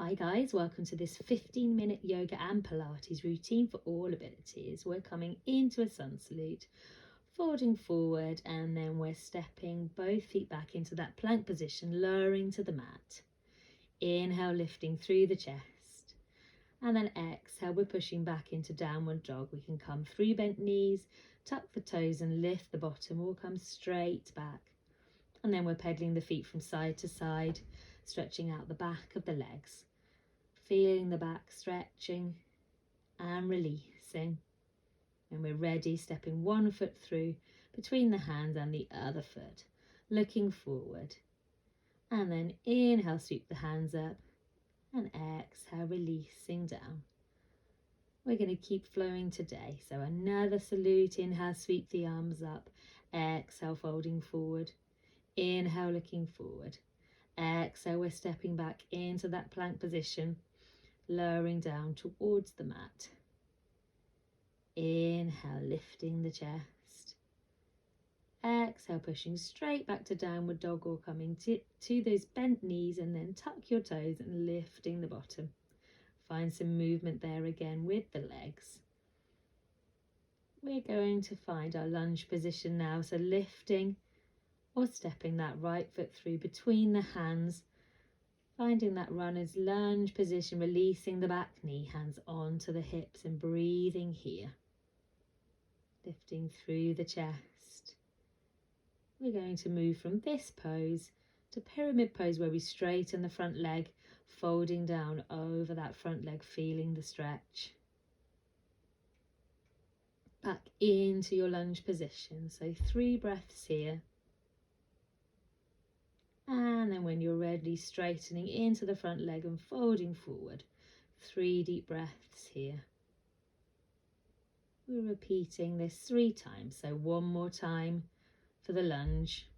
Hi guys, welcome to this 15-minute yoga and Pilates routine for all abilities. We're coming into a sun salute, folding forward, and then we're stepping both feet back into that plank position, lowering to the mat. Inhale, lifting through the chest, and then exhale, we're pushing back into downward dog. We can come through bent knees, tuck the toes and lift the bottom, or come straight back. And then we're pedaling the feet from side to side, stretching out the back of the legs. Feeling the back stretching and releasing. When we're ready, stepping one foot through between the hands and the other foot, looking forward. And then inhale, sweep the hands up, and exhale, releasing down. We're going to keep flowing today. So another salute, inhale, sweep the arms up, exhale, folding forward, inhale, looking forward. Exhale, we're stepping back into that plank position, lowering down towards the mat. Inhale, lifting the chest. Exhale, pushing straight back to downward dog, or coming to those bent knees, and then tuck your toes and lifting the bottom. Find some movement there again with the legs. We're going to find our lunge position now, so lifting or stepping that right foot through between the hands, finding that runner's lunge position, releasing the back knee, hands onto the hips, and breathing here. Lifting through the chest. We're going to move from this pose to pyramid pose, where we straighten the front leg, folding down over that front leg, feeling the stretch. Back into your lunge position. So 3 breaths here. And then when you're ready, straightening into the front leg and folding forward. 3 deep breaths here. We're repeating this 3 times. So one more time for the lunge.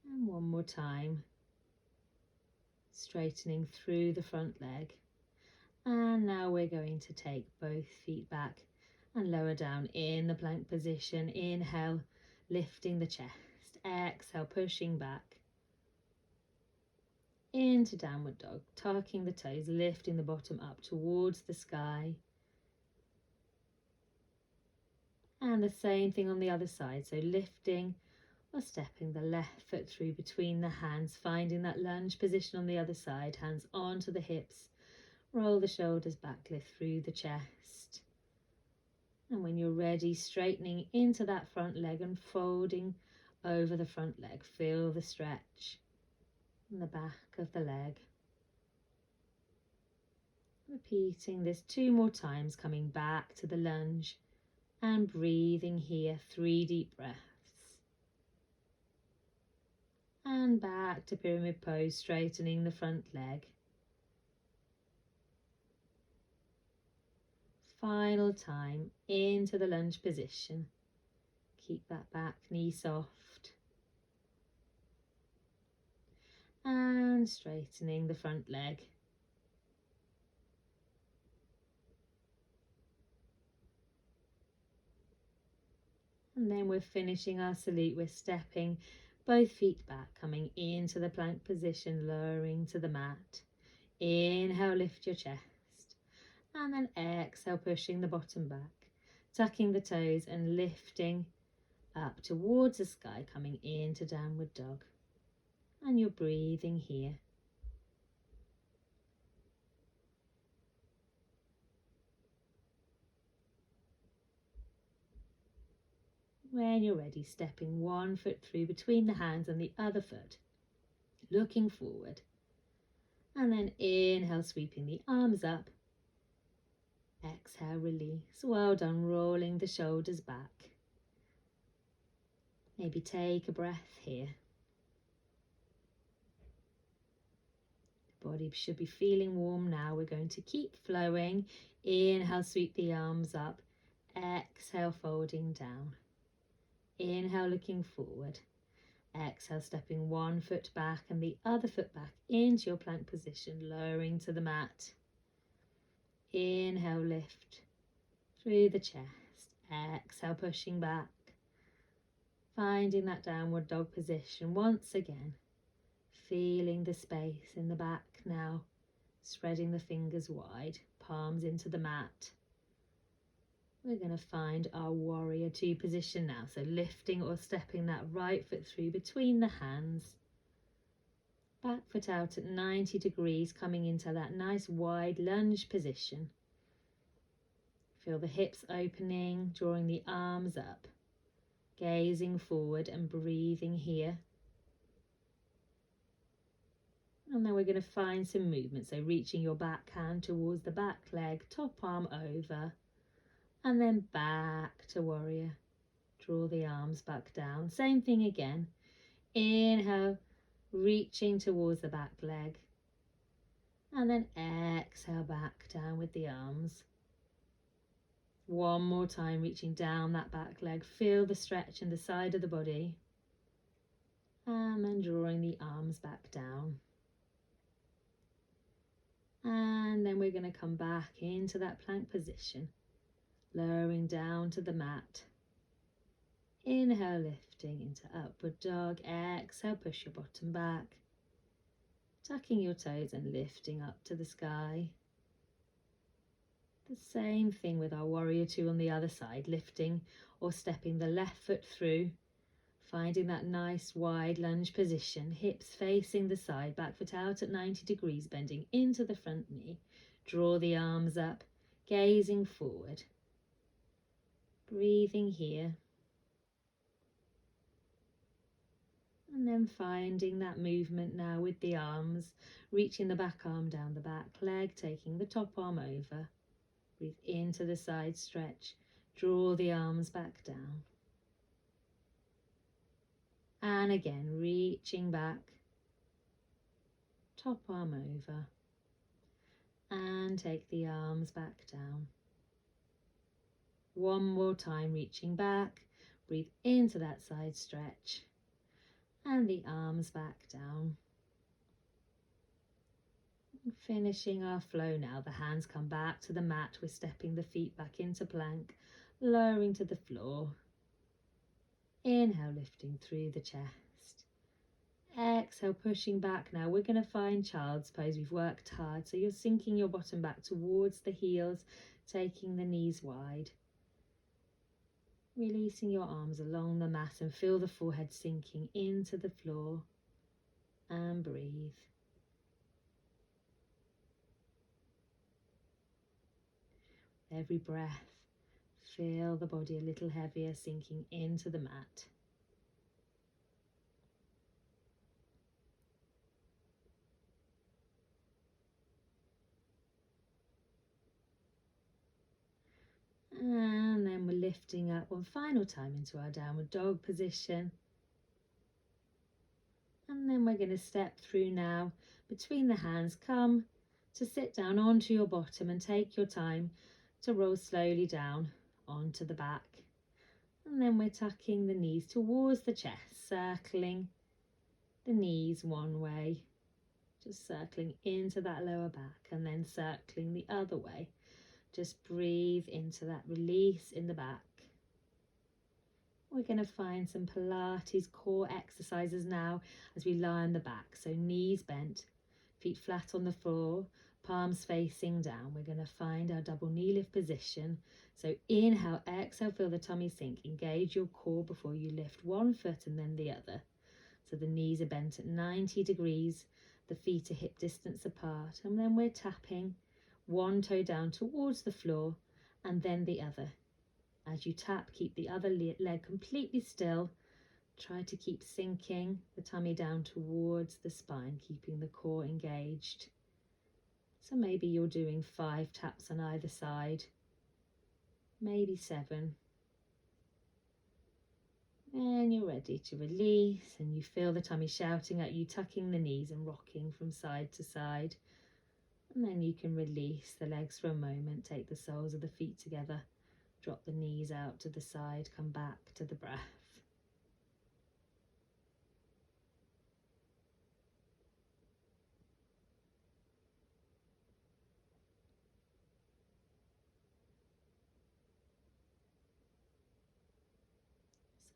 And one more time. Straightening through the front leg. And now we're going to take both feet back and lower down in the plank position. Inhale, lifting the chest. Exhale, pushing back into downward dog, tucking the toes, lifting the bottom up towards the sky. And the same thing on the other side, so lifting or stepping the left foot through between the hands, finding that lunge position on the other side, hands onto the hips, roll the shoulders back, lift through the chest. And when you're ready, straightening into that front leg and folding over the front leg. Feel the stretch in the back of the leg. Repeating this 2 more times, coming back to the lunge and breathing here, 3 deep breaths. And back to pyramid pose, straightening the front leg. Final time into the lunge position. Keep that back knee soft. And straightening the front leg. And then we're finishing our salute. We're stepping both feet back, coming into the plank position, lowering to the mat. Inhale, lift your chest. And then exhale, pushing the bottom back, tucking the toes and lifting up towards the sky, coming into downward dog. And you're breathing here. When you're ready, stepping one foot through between the hands and the other foot, looking forward. And then inhale, sweeping the arms up. Exhale, release. Well done, rolling the shoulders back. Maybe take a breath here. The body should be feeling warm now. We're going to keep flowing. Inhale, sweep the arms up. Exhale, folding down. Inhale, looking forward. Exhale, stepping one foot back and the other foot back into your plank position, lowering to the mat. Inhale, lift through the chest. Exhale, pushing back. Finding that downward dog position once again. Feeling the space in the back now, spreading the fingers wide, palms into the mat. We're going to find our warrior two position now. So lifting or stepping that right foot through between the hands. Back foot out at 90 degrees, coming into that nice wide lunge position. Feel the hips opening, drawing the arms up, gazing forward and breathing here. And then we're going to find some movement. So reaching your back hand towards the back leg, top arm over, and then back to warrior. Draw the arms back down. Same thing again. Inhale, reaching towards the back leg. And then exhale back down with the arms. One more time, reaching down that back leg. Feel the stretch in the side of the body. And then drawing the arms back down. And then we're going to come back into that plank position. Lowering down to the mat. Inhale, lifting into upward dog. Exhale, push your bottom back. Tucking your toes and lifting up to the sky. The same thing with our warrior two on the other side, lifting or stepping the left foot through, finding that nice wide lunge position, hips facing the side, back foot out at 90 degrees, bending into the front knee. Draw the arms up, gazing forward. Breathing here. And then finding that movement now with the arms, reaching the back arm down the back leg, taking the top arm over. Breathe into the side stretch, draw the arms back down. And again, reaching back, top arm over. And take the arms back down. One more time, reaching back, breathe into that side stretch. And the arms back down. Finishing our flow now, the hands come back to the mat. We're stepping the feet back into plank, lowering to the floor. Inhale, lifting through the chest. Exhale, pushing back now. We're going to find child's pose. We've worked hard, so you're sinking your bottom back towards the heels, taking the knees wide. Releasing your arms along the mat and feel the forehead sinking into the floor. And breathe. Every breath, feel the body a little heavier, sinking into the mat. And then we're lifting up one final time into our downward dog position. And then we're going to step through now between the hands. Come to sit down onto your bottom and take your time to roll slowly down onto the back. And then we're tucking the knees towards the chest, circling the knees one way, just circling into that lower back and then circling the other way. Just breathe into that release in the back. We're going to find some Pilates core exercises now as we lie on the back. So knees bent, feet flat on the floor, palms facing down. We're going to find our double knee lift position. So inhale, exhale, feel the tummy sink. Engage your core before you lift one foot and then the other. So the knees are bent at 90 degrees. The feet are hip distance apart. And then we're tapping one toe down towards the floor and then the other. As you tap, keep the other leg completely still. Try to keep sinking the tummy down towards the spine, keeping the core engaged. So maybe you're doing 5 taps on either side, maybe 7. And you're ready to release, and you feel the tummy shouting at you, tucking the knees and rocking from side to side. And then you can release the legs for a moment, take the soles of the feet together, drop the knees out to the side, come back to the breath.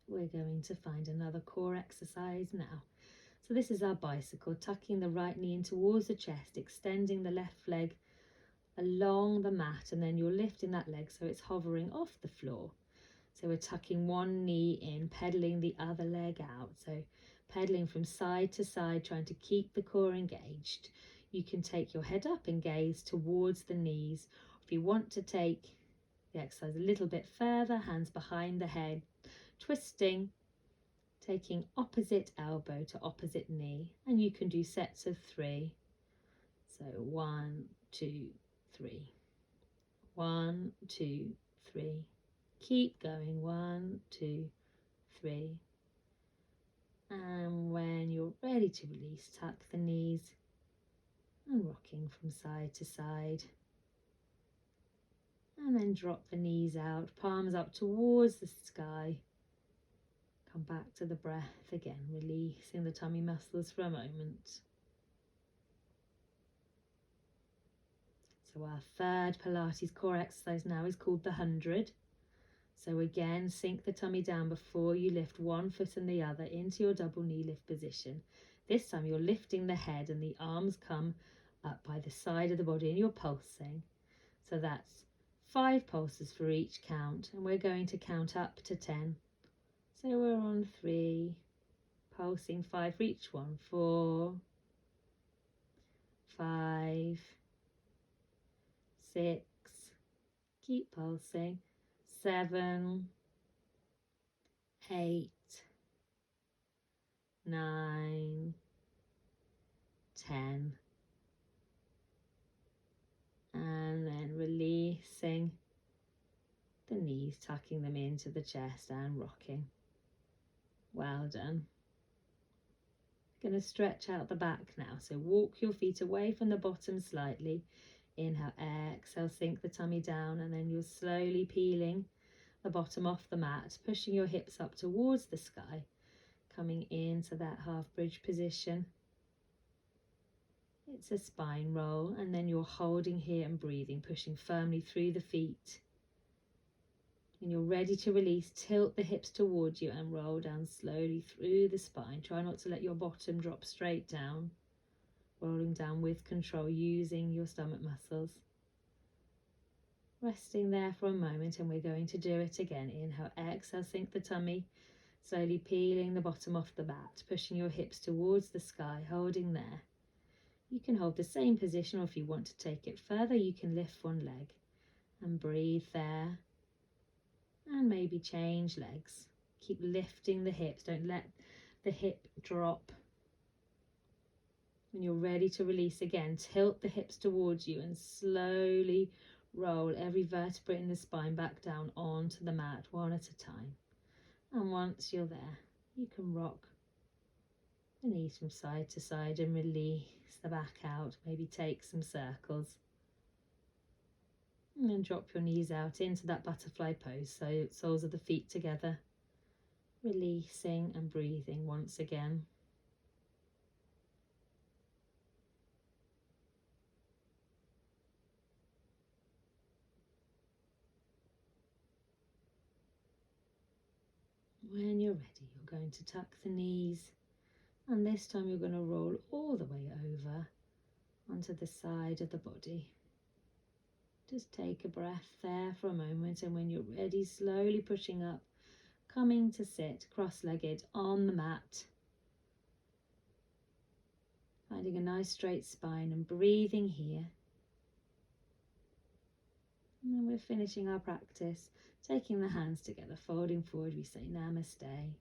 So we're going to find another core exercise now. So this is our bicycle, tucking the right knee in towards the chest, extending the left leg along the mat, and then you're lifting that leg so it's hovering off the floor. So we're tucking one knee in, pedaling the other leg out. So pedaling from side to side, trying to keep the core engaged. You can take your head up and gaze towards the knees. If you want to take the exercise a little bit further, hands behind the head, twisting, taking opposite elbow to opposite knee, and you can do sets of 3. So 1, 2, 3. 1, 2, 3. Keep going. 1, 2, 3. And when you're ready to release, tuck the knees and rocking from side to side. And then drop the knees out, palms up towards the sky. Come back to the breath again, releasing the tummy muscles for a moment. So our third Pilates core exercise now is called the 100. So again, sink the tummy down before you lift one foot and the other into your double knee lift position. This time you're lifting the head and the arms come up by the side of the body and you're pulsing. So that's 5 pulses for each count, and we're going to count up to 10. So we're on 3, pulsing 5 for each one. 4, 5, 6, keep pulsing. 7, 8, 9, 10, and then releasing the knees, tucking them into the chest and rocking. Well done. Going to stretch out the back now, so walk your feet away from the bottom slightly. Inhale, exhale, sink the tummy down, and then you're slowly peeling the bottom off the mat, pushing your hips up towards the sky, coming into that half bridge position. It's a spine roll, and then you're holding here and breathing, pushing firmly through the feet. When you're ready to release, tilt the hips towards you and roll down slowly through the spine. Try not to let your bottom drop straight down. Rolling down with control, using your stomach muscles. Resting there for a moment, and we're going to do it again. Inhale, exhale, sink the tummy. Slowly peeling the bottom off the mat, pushing your hips towards the sky, holding there. You can hold the same position, or if you want to take it further, you can lift one leg and breathe there. And maybe change legs. Keep lifting the hips. Don't let the hip drop. When you're ready to release again, tilt the hips towards you and slowly roll every vertebrae in the spine back down onto the mat, one at a time. And once you're there, you can rock the knees from side to side and release the back out. Maybe take some circles. And then drop your knees out into that butterfly pose, so soles of the feet together. Releasing and breathing once again. When you're ready, you're going to tuck the knees, and this time you're going to roll all the way over onto the side of the body. Just take a breath there for a moment, and when you're ready, slowly pushing up, coming to sit cross-legged on the mat. Finding a nice straight spine and breathing here. And then we're finishing our practice, taking the hands together, folding forward, we say namaste.